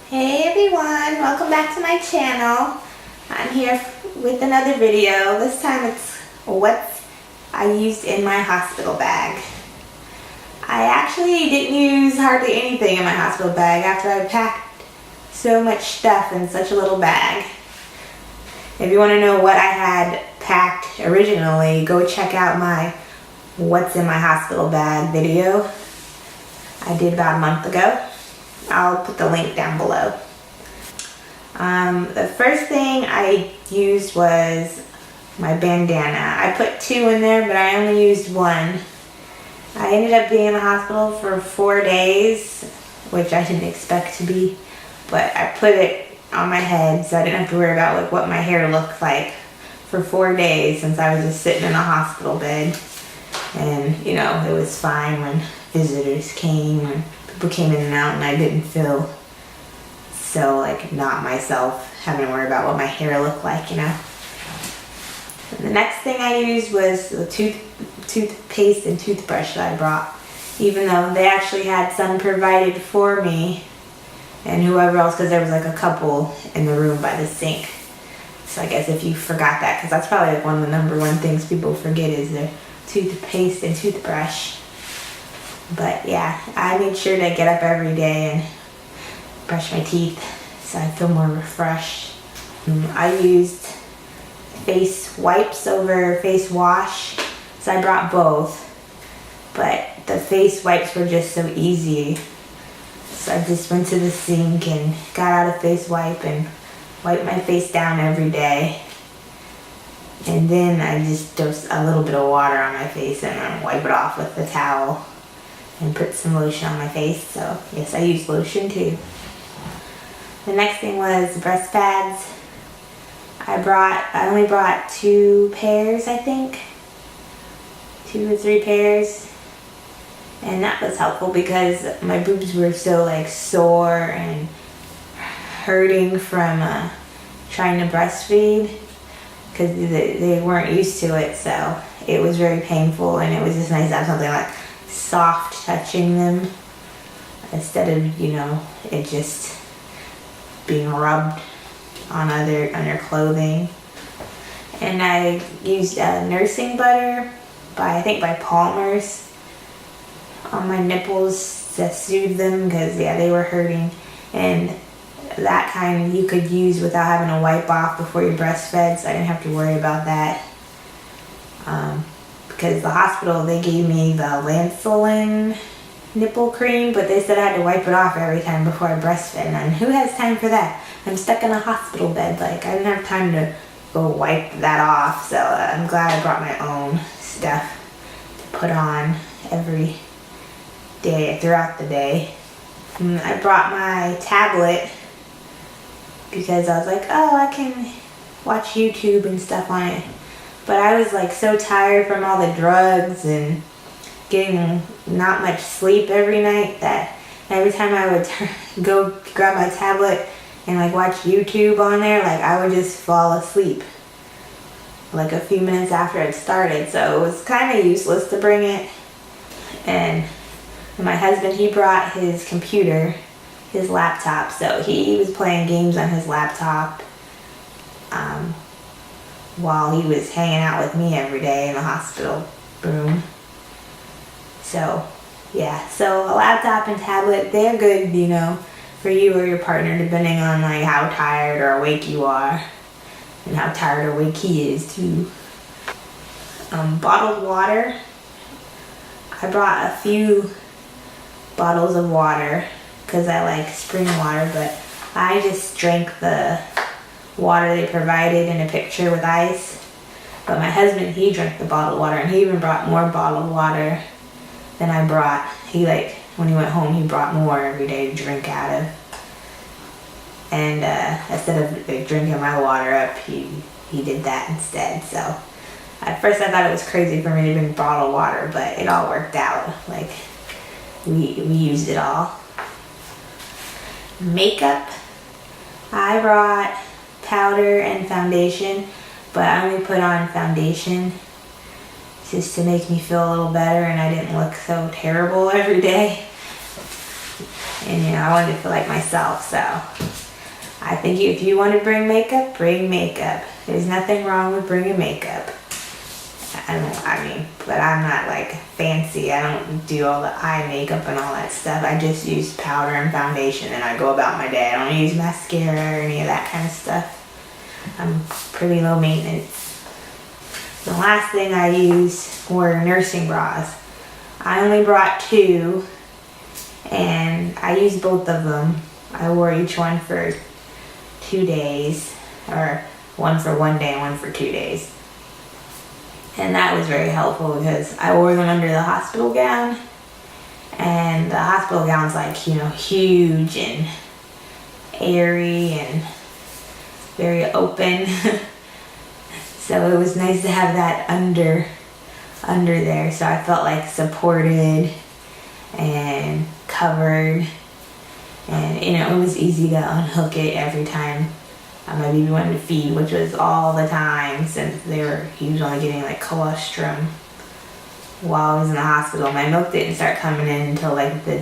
Hey everyone, welcome back to my channel. I'm here with another video. This time it's what I used in my hospital bag. I actually didn't use hardly anything in my hospital bag after I packed so much stuff in such a little bag. If you want to know what I had packed originally, go check out my what's in my hospital bag video I did about a month ago. I'll put the link down below. The first thing I used was my bandana. I put 2 in there, but I only used 1. I ended up being in the hospital for 4 days, which I didn't expect to be, but I put it on my head so I didn't have to worry about like what my hair looked like for 4 days, since I was just sitting in a hospital bed. And you know, it was fine when visitors came and people came in and out, and I didn't feel so like not myself having to worry about what my hair looked like, you know. And the next thing I used was the toothpaste and toothbrush that I brought, even though they actually had some provided for me and whoever else, because there was like a couple in the room by the sink. So I guess if you forgot that, because that's probably like one of the #1 things people forget is their toothpaste and toothbrush. But yeah, I made sure to get up every day and brush my teeth so I feel more refreshed. I used face wipes over face wash, so I brought both. But the face wipes were just so easy, so I just went to the sink and got out a face wipe and wiped my face down every day. And then I just dosed a little bit of water on my face and then wipe it off with the towel and put some lotion on my face. So yes, I use lotion too. The next thing was breast pads. I only brought 2 pairs, I think. 2 or 3 pairs. And that was helpful because my boobs were so like sore and hurting from trying to breastfeed, because they weren't used to it, so it was very painful, and it was just nice to have something like soft touching them instead of, you know, it just being rubbed on your clothing. And I used nursing butter I think by Palmer's on my nipples to soothe them, because yeah, they were hurting. And that kind you could use without having to wipe off before you breastfed, so I didn't have to worry about that. Because the hospital, they gave me the Lansolin nipple cream, but they said I had to wipe it off every time before I breastfed, and who has time for that? I'm stuck in a hospital bed, like I didn't have time to go wipe that off, so I'm glad I brought my own stuff to put on every day, throughout the day. I brought my tablet because I was like, oh, I can watch YouTube and stuff on it. But I was like so tired from all the drugs and getting not much sleep every night that every time I would go grab my tablet and like watch YouTube on there, like I would just fall asleep like a few minutes after it started. So it was kind of useless to bring it. And my husband, he brought his computer, his laptop, so he was playing games on his laptop while he was hanging out with me every day in the hospital room. So yeah, so a laptop and tablet, they're good, you know, for you or your partner, depending on like how tired or awake you are and how tired or awake he is too. Bottled water. I brought a few bottles of water because I like spring water, but I just drank the water they provided in a pitcher with ice. But my husband, he drank the bottled water, and he even brought more bottled water than I brought. He like, when he went home, he brought more every day to drink out of. And instead of like, drinking my water up, he did that instead. So at first I thought it was crazy for me to drink bottled water, but it all worked out. Like we used it all. Makeup. I brought powder and foundation, but I only put on foundation just to make me feel a little better and I didn't look so terrible every day. And I wanted to feel like myself, so I think if you want to bring makeup, bring makeup. There's nothing wrong with bringing makeup. But I'm not like fancy. I don't do all the eye makeup and all that stuff. I just use powder and foundation and I go about my day. I don't use mascara or any of that kind of stuff. I'm pretty low maintenance. The last thing I used were nursing bras. I only brought 2 and I used both of them. I wore each one for 2 days, or one for 1 day and one for 2 days. And that was very helpful because I wore them under the hospital gown, and the hospital gown's like, huge and airy and very open. So it was nice to have that under there, so I felt like supported and covered, and it was easy to unhook it every time my baby wanted to feed, which was all the time since he was only getting like colostrum while I was in the hospital. My milk didn't start coming in until like the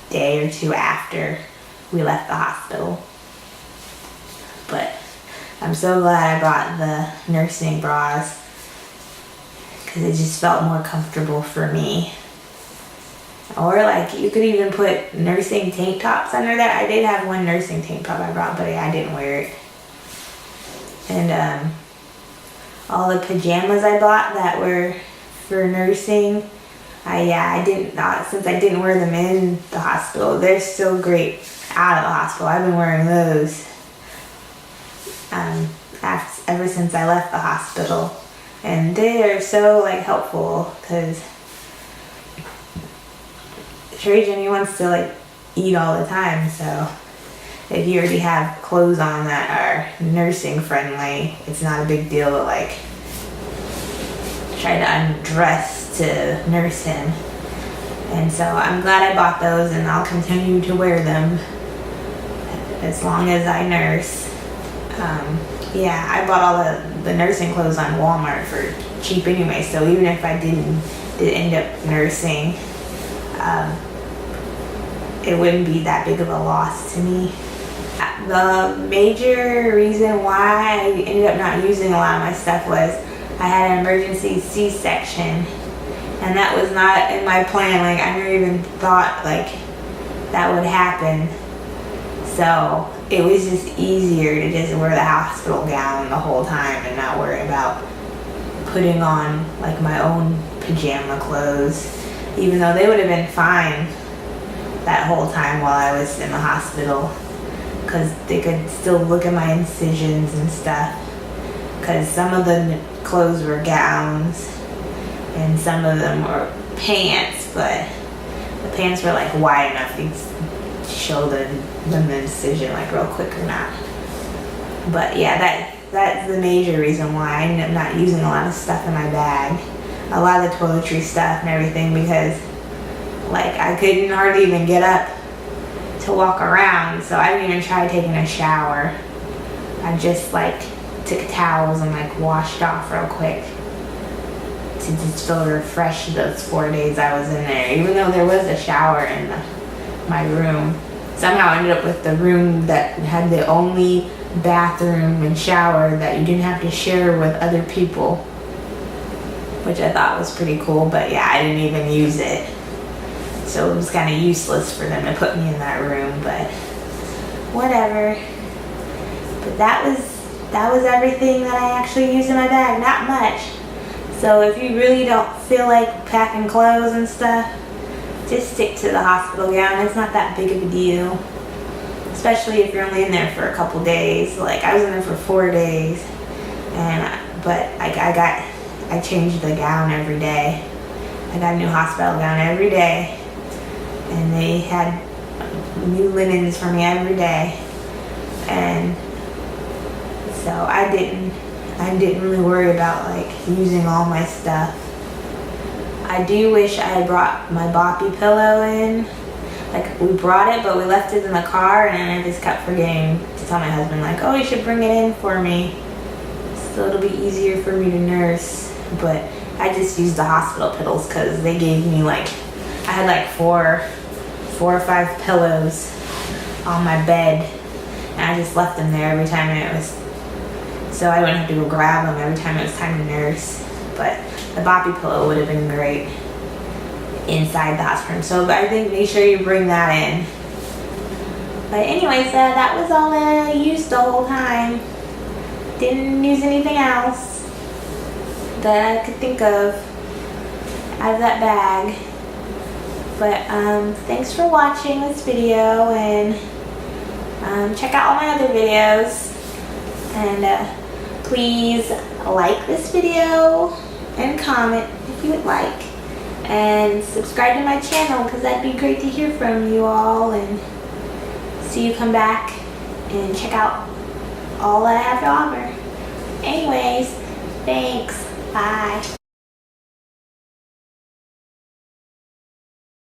day or 2 after we left the hospital. But I'm so glad I brought the nursing bras because it just felt more comfortable for me. Or like you could even put nursing tank tops under that. I did have one nursing tank top I brought, but I didn't wear it. And all the pajamas I bought that were for nursing, I didn't, since I didn't wear them in the hospital, they're still great out of the hospital. I've been wearing those ever since I left the hospital, and they are so like helpful because Trey Jenny wants to like eat all the time, so if you already have clothes on that are nursing friendly, it's not a big deal to like try to undress to nurse him. And so I'm glad I bought those, and I'll continue to wear them as long as I nurse. I bought all the nursing clothes on Walmart for cheap anyway, so even if I did end up nursing, it wouldn't be that big of a loss to me. The major reason why I ended up not using a lot of my stuff was I had an emergency C-section, and that was not in my plan. Like, I never even thought like that would happen. So it was just easier to just wear the hospital gown the whole time and not worry about putting on like my own pajama clothes, even though they would have been fine that whole time while I was in the hospital, because they could still look at my incisions and stuff, because some of the clothes were gowns and some of them were pants, but the pants were like wide enough to show the incision like real quick or not. But yeah, that's the major reason why I ended up not using a lot of stuff in my bag, a lot of the toiletry stuff and everything, because like I couldn't hardly even get up to walk around, so I didn't even try taking a shower. I just like took towels and like washed off real quick to just feel refreshed those 4 days I was in there, even though there was a shower in my room. Somehow I ended up with the room that had the only bathroom and shower that you didn't have to share with other people, which I thought was pretty cool. But yeah, I didn't even use it, so it was kind of useless for them to put me in that room, but whatever. But that was everything that I actually used in my bag. Not much. So if you really don't feel like packing clothes and stuff, just stick to the hospital gown. It's not that big of a deal, especially if you're only in there for a couple days. Like I was in there for 4 days, but I changed the gown every day. I got a new hospital gown every day, and they had new linens for me every day, and so I didn't really worry about like using all my stuff. I do wish I had brought my boppy pillow in. Like we brought it, but we left it in the car, and I just kept forgetting to tell my husband like, oh, you should bring it in for me, so it'll be easier for me to nurse. But I just used the hospital pillows because they gave me like, I had like four 4 or 5 pillows on my bed, and I just left them there every time it was, so I wouldn't have to go grab them every time it was time to nurse. But the boppy pillow would have been great inside the hospital room. So I think make sure you bring that in. But anyways, that was all that I used the whole time. Didn't use anything else that I could think of out of that bag. But thanks for watching this video, and check out all my other videos, and please like this video and comment if you would like, and subscribe to my channel because that'd be great to hear from you all, and see you come back and check out all that I have to offer. Anyways, thanks. Bye.